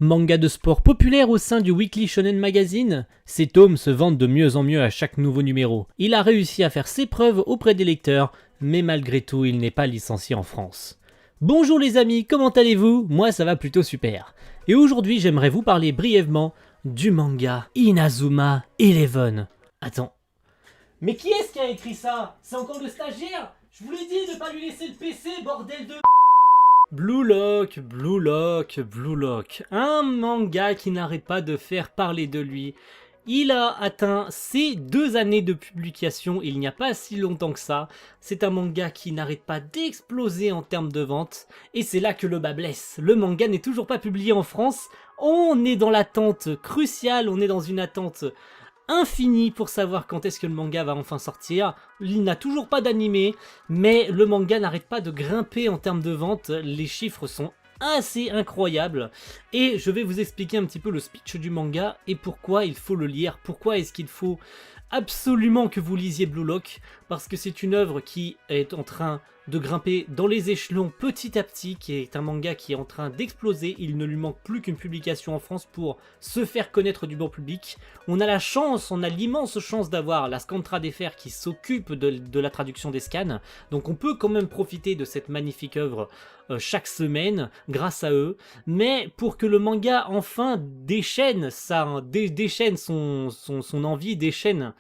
Manga de sport populaire au sein du Weekly Shonen Magazine, ces tomes se vendent de mieux en mieux à chaque nouveau numéro. Il a réussi à faire ses preuves auprès des lecteurs, mais malgré tout, il n'est pas licencié en France. Bonjour les amis, comment allez-vous? Moi ça va plutôt super. Et aujourd'hui j'aimerais vous parler brièvement du manga Inazuma Eleven. Attends. Mais qui est-ce qui a écrit ça? C'est encore le stagiaire? Je vous l'ai dit de pas lui laisser le PC, bordel de... Blue Lock, Blue Lock, Blue Lock, un manga qui n'arrête pas de faire parler de lui. Il a atteint ses 2 années de publication il n'y a pas si longtemps que ça. C'est un manga qui n'arrête pas d'exploser en termes de vente. Et c'est là que le bas blesse. Le manga n'est toujours pas publié en France. On est dans l'attente cruciale, on est dans une attente infini pour savoir quand est-ce que le manga va enfin sortir. Il n'a toujours pas d'animé, mais le manga n'arrête pas de grimper en termes de vente. Les chiffres sont assez incroyables. Et je vais vous expliquer un petit peu le speech du manga et pourquoi il faut le lire. Pourquoi est-ce qu'il faut absolument que vous lisiez Blue Lock, parce que c'est une œuvre qui est en train de grimper dans les échelons petit à petit, qui est un manga qui est en train d'exploser. Il ne lui manque plus qu'une publication en France pour se faire connaître du bon public. On a la chance, on a l'immense chance d'avoir la Scantra des Fers qui s'occupe de la traduction des scans, donc on peut quand même profiter de cette magnifique œuvre chaque semaine grâce à eux. Mais pour que le manga enfin déchaîne son envie, déchaîne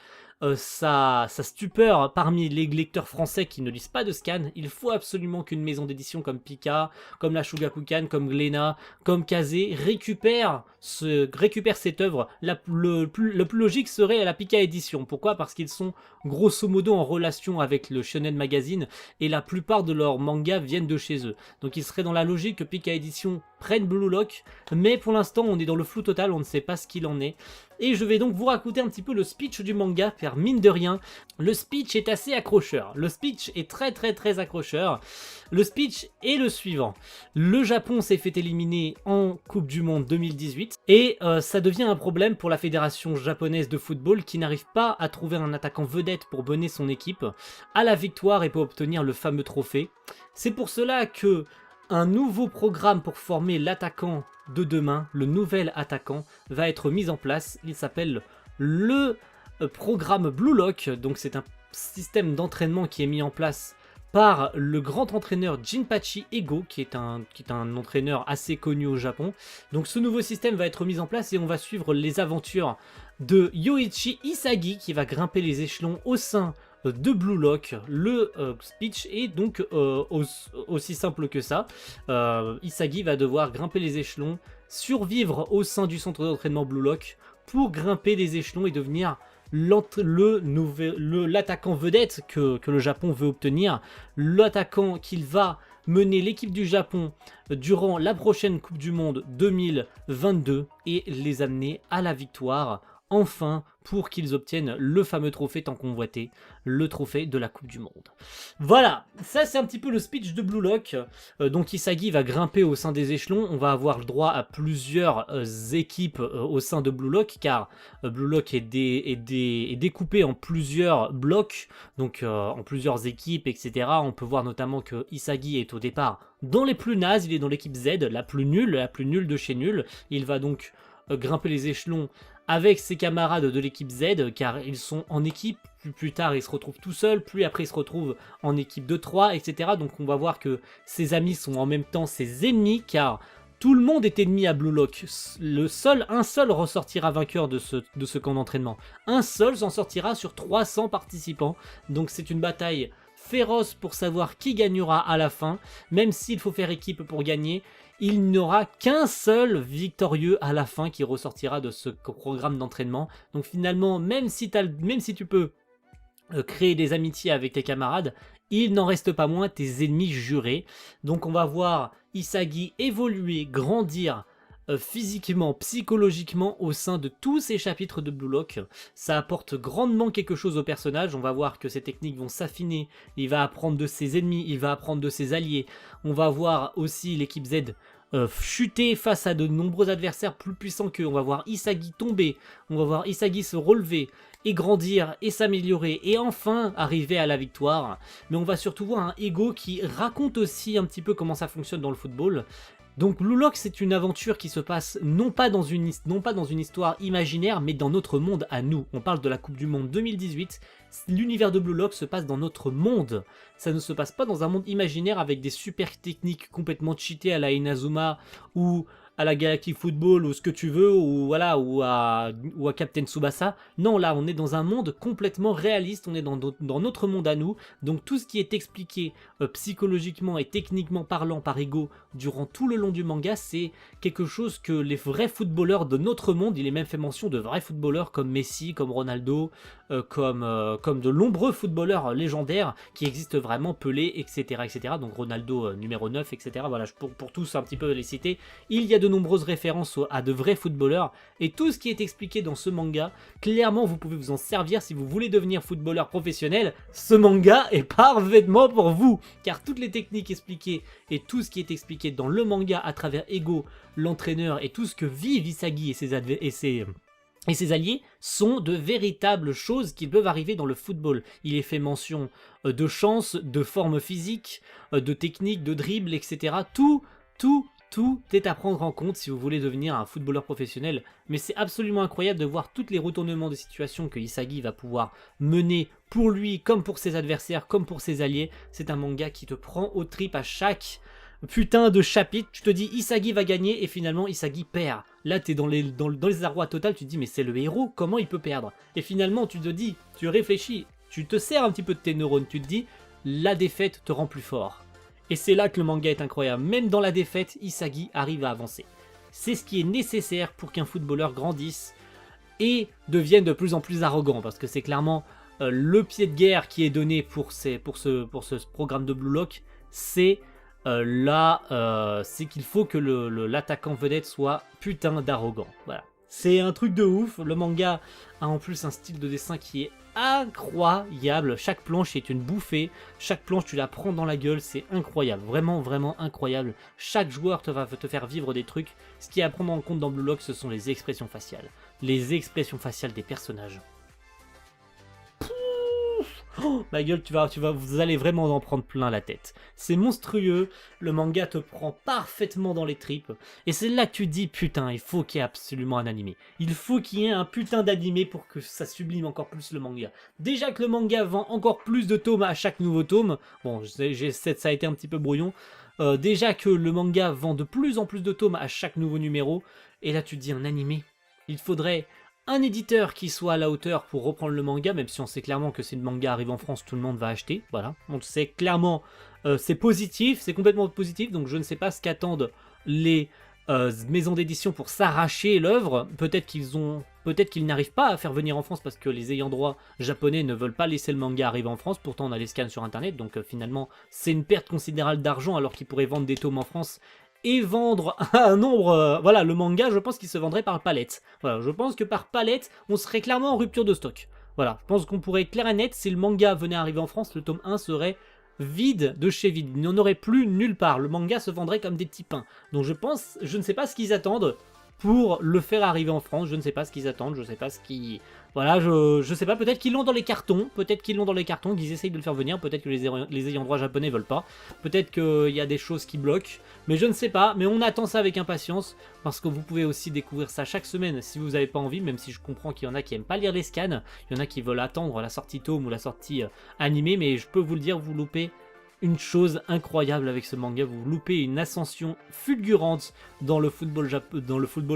sa stupeur parmi les lecteurs français qui ne lisent pas de scan, il faut absolument qu'une maison d'édition comme Pika, comme la Shogakukan, comme Glénat, comme Kazé récupère cette œuvre. Le plus logique serait la Pika Édition. Pourquoi? Parce qu'ils sont grosso modo en relation avec le Shonen Magazine et la plupart de leurs mangas viennent de chez eux. Donc il serait dans la logique que Pika Édition prenne Blue Lock, mais pour l'instant on est dans le flou total, on ne sait pas ce qu'il en est. Et je vais donc vous raconter un petit peu le speech du manga, car mine de rien, le speech est assez accrocheur. Le speech est très accrocheur. Le speech est le suivant. Le Japon s'est fait éliminer en Coupe du Monde 2018, et ça devient un problème pour la fédération japonaise de football qui n'arrive pas à trouver un attaquant vedette pour mener son équipe à la victoire et pour obtenir le fameux trophée. C'est pour cela que un nouveau programme pour former l'attaquant de demain, le nouvel attaquant, va être mis en place. Il s'appelle le programme Blue Lock. Donc c'est un système d'entraînement qui est mis en place par le grand entraîneur Jinpachi Ego, qui est un entraîneur assez connu au Japon. Donc ce nouveau système va être mis en place et on va suivre les aventures de Yoichi Isagi qui va grimper les échelons au sein de Blue Lock. Le speech est donc aussi simple que ça. Isagi va devoir grimper les échelons, survivre au sein du centre d'entraînement Blue Lock pour grimper les échelons et devenir l'attaquant vedette que le Japon veut obtenir, l'attaquant qu'il va mener l'équipe du Japon durant la prochaine Coupe du Monde 2022 et les amener à la victoire, enfin, pour qu'ils obtiennent le fameux trophée tant convoité, le trophée de la Coupe du Monde. Voilà, ça c'est un petit peu le speech de Blue Lock. Donc Isagi va grimper au sein des échelons, on va avoir le droit à plusieurs équipes au sein de Blue Lock, car Blue Lock est découpé en plusieurs blocs, donc en plusieurs équipes, etc. On peut voir notamment que Isagi est au départ dans les plus nazes, il est dans l'équipe Z, la plus nulle de chez nul. Il va donc grimper les échelons avec ses camarades de l'équipe Z, car ils sont en équipe, plus tard ils se retrouvent tout seuls, puis après ils se retrouvent en équipe de 3, etc. Donc on va voir que ses amis sont en même temps ses ennemis, car tout le monde est ennemi à Blue Lock. Un seul ressortira vainqueur de ce camp d'entraînement. Un seul s'en sortira sur 300 participants, donc c'est une bataille féroce pour savoir qui gagnera à la fin, même s'il faut faire équipe pour gagner. Il n'y aura qu'un seul victorieux à la fin qui ressortira de ce programme d'entraînement. Donc finalement, même si tu peux créer des amitiés avec tes camarades, il n'en reste pas moins tes ennemis jurés. Donc on va voir Isagi évoluer, grandir physiquement, psychologiquement au sein de tous ces chapitres de Blue Lock. Ça apporte grandement quelque chose au personnage. On va voir que ses techniques vont s'affiner, il va apprendre de ses ennemis, il va apprendre de ses alliés. On va voir aussi l'équipe Z chuter face à de nombreux adversaires plus puissants qu'eux. On va voir Isagi tomber, on va voir Isagi se relever et grandir et s'améliorer et enfin arriver à la victoire. Mais on va surtout voir un Ego qui raconte aussi un petit peu comment ça fonctionne dans le football. Donc Blue Lock, c'est une aventure qui se passe non pas dans une histoire imaginaire, mais dans notre monde à nous. On parle de la Coupe du Monde 2018, l'univers de Blue Lock se passe dans notre monde. Ça ne se passe pas dans un monde imaginaire avec des super techniques complètement cheatées à la Inazuma ou à la Galactic Football ou ce que tu veux, ou voilà, ou à Captain Tsubasa. Non, là, on est dans un monde complètement réaliste, on est dans notre monde à nous, donc tout ce qui est expliqué psychologiquement et techniquement parlant par Ego durant tout le long du manga, c'est quelque chose que les vrais footballeurs de notre monde, il est même fait mention de vrais footballeurs comme Messi, comme Ronaldo, comme de nombreux footballeurs légendaires qui existent vraiment, Pelé, etc. Donc Ronaldo numéro 9, etc. Voilà, pour tous un petit peu les citer, il y a de nombreuses références à de vrais footballeurs, et tout ce qui est expliqué dans ce manga, clairement vous pouvez vous en servir si vous voulez devenir footballeur professionnel. Ce manga est parfaitement pour vous, car toutes les techniques expliquées et tout ce qui est expliqué dans le manga à travers Ego, l'entraîneur, et tout ce que vivent Isagi et ses alliés sont de véritables choses qui peuvent arriver dans le football. Il est fait mention de chance, de forme physique, de technique, de dribble, etc. Tout est à prendre en compte si vous voulez devenir un footballeur professionnel, mais c'est absolument incroyable de voir tous les retournements de situation que Isagi va pouvoir mener pour lui, comme pour ses adversaires, comme pour ses alliés. C'est un manga qui te prend aux tripes à chaque putain de chapitre. Tu te dis Isagi va gagner et finalement Isagi perd. Là t'es dans les arrois total, tu te dis mais c'est le héros, comment il peut perdre? Et finalement tu te dis, tu réfléchis, tu te sers un petit peu de tes neurones, tu te dis la défaite te rend plus fort. Et c'est là que le manga est incroyable. Même dans la défaite, Isagi arrive à avancer. C'est ce qui est nécessaire pour qu'un footballeur grandisse et devienne de plus en plus arrogant. Parce que c'est clairement le pied de guerre qui est donné pour ce programme de Blue Lock. C'est c'est qu'il faut que l'attaquant vedette soit putain d'arrogant. Voilà. C'est un truc de ouf. Le manga a en plus un style de dessin qui est incroyable. Chaque planche est une bouffée. Chaque planche, tu la prends dans la gueule. C'est incroyable. Vraiment, vraiment incroyable. Chaque joueur va te faire vivre des trucs. Ce qui est à prendre en compte dans Blue Lock, ce sont les expressions faciales. Les expressions faciales des personnages. Oh, ma gueule, vous allez vraiment en prendre plein la tête. C'est monstrueux, le manga te prend parfaitement dans les tripes, et c'est là que tu te dis, putain, il faut qu'il y ait absolument un animé. Il faut qu'il y ait un putain d'animé pour que ça sublime encore plus le manga. Déjà que le manga vend encore plus de tomes à chaque nouveau tome, bon, ça a été un petit peu brouillon, déjà que le manga vend de plus en plus de tomes à chaque nouveau numéro, et là tu te dis un animé. Il faudrait un éditeur qui soit à la hauteur pour reprendre le manga, même si on sait clairement que si le manga arrive en France, tout le monde va acheter, voilà. On sait clairement, c'est positif, c'est complètement positif, donc je ne sais pas ce qu'attendent les maisons d'édition pour s'arracher l'œuvre. Peut-être qu'ils n'arrivent pas à faire venir en France parce que les ayants droit japonais ne veulent pas laisser le manga arriver en France, pourtant on a les scans sur internet, donc finalement c'est une perte considérable d'argent alors qu'ils pourraient vendre des tomes en France et vendre un nombre... voilà, le manga, je pense qu'il se vendrait par palette. Voilà, je pense que par palette, on serait clairement en rupture de stock. Voilà, je pense qu'on pourrait être clair et net, si le manga venait à arriver en France, le tome 1 serait vide de chez vide. Il n'y en aurait plus nulle part. Le manga se vendrait comme des petits pains. Donc je ne sais pas ce qu'ils attendent pour le faire arriver en France. Je ne sais pas ce qu'ils attendent, je ne sais pas ce qui... Voilà, je sais pas, peut-être qu'ils l'ont dans les cartons, qu'ils essayent de le faire venir, peut-être que les ayants droit japonais veulent pas, peut-être qu'il y a des choses qui bloquent, mais je ne sais pas, mais on attend ça avec impatience, parce que vous pouvez aussi découvrir ça chaque semaine si vous n'avez pas envie, même si je comprends qu'il y en a qui aiment pas lire les scans, il y en a qui veulent attendre la sortie tome ou la sortie animée, mais je peux vous le dire, vous loupez une chose incroyable avec ce manga, vous loupez une ascension fulgurante dans le football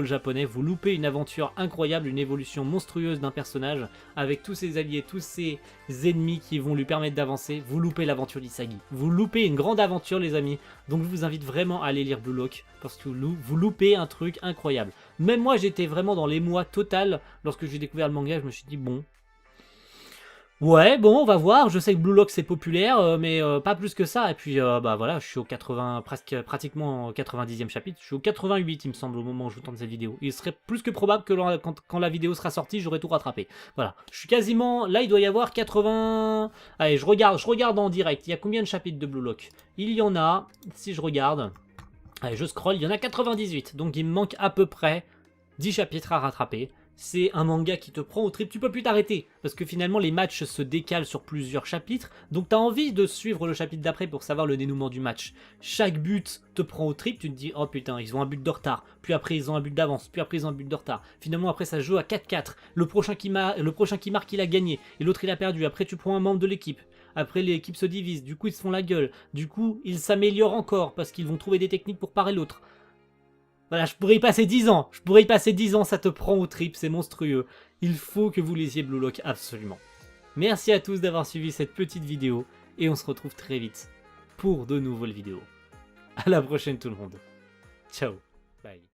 japonais, vous loupez une aventure incroyable, une évolution monstrueuse d'un personnage, avec tous ses alliés, tous ses ennemis qui vont lui permettre d'avancer, vous loupez l'aventure d'Isagi, vous loupez une grande aventure les amis, donc je vous invite vraiment à aller lire Blue Lock, parce que vous loupez un truc incroyable. Même moi j'étais vraiment dans l'émoi total, lorsque j'ai découvert le manga, je me suis dit bon... Ouais, bon, on va voir. Je sais que Blue Lock c'est populaire, mais pas plus que ça. Et puis, bah voilà, je suis au pratiquement au 90e chapitre. Je suis au 88, il me semble, au moment où je vous tourne cette vidéo. Il serait plus que probable que quand la vidéo sera sortie, j'aurai tout rattrapé. Voilà, je suis quasiment... Là, il doit y avoir 80... Allez, je regarde en direct. Il y a combien de chapitres de Blue Lock? Il y en a, si je regarde... Allez, je scroll, il y en a 98. Donc, il me manque à peu près 10 chapitres à rattraper. c'est un manga qui te prend au trip, tu peux plus t'arrêter, parce que finalement les matchs se décalent sur plusieurs chapitres, donc tu as envie de suivre le chapitre d'après pour savoir le dénouement du match. Chaque but te prend au trip, tu te dis oh putain ils ont un but de retard, puis après ils ont un but d'avance, puis après ils ont un but de retard, finalement après ça se joue à 4-4, le prochain qui marque il a gagné, et l'autre il a perdu, après tu prends un membre de l'équipe, après l'équipe se divise, du coup ils se font la gueule, du coup ils s'améliorent encore, parce qu'ils vont trouver des techniques pour parer l'autre. Voilà, je pourrais y passer 10 ans. Je pourrais y passer 10 ans, ça te prend au trip, c'est monstrueux. Il faut que vous lisiez Blue Lock, absolument. Merci à tous d'avoir suivi cette petite vidéo, et on se retrouve très vite pour de nouvelles vidéos. À la prochaine tout le monde. Ciao. Bye.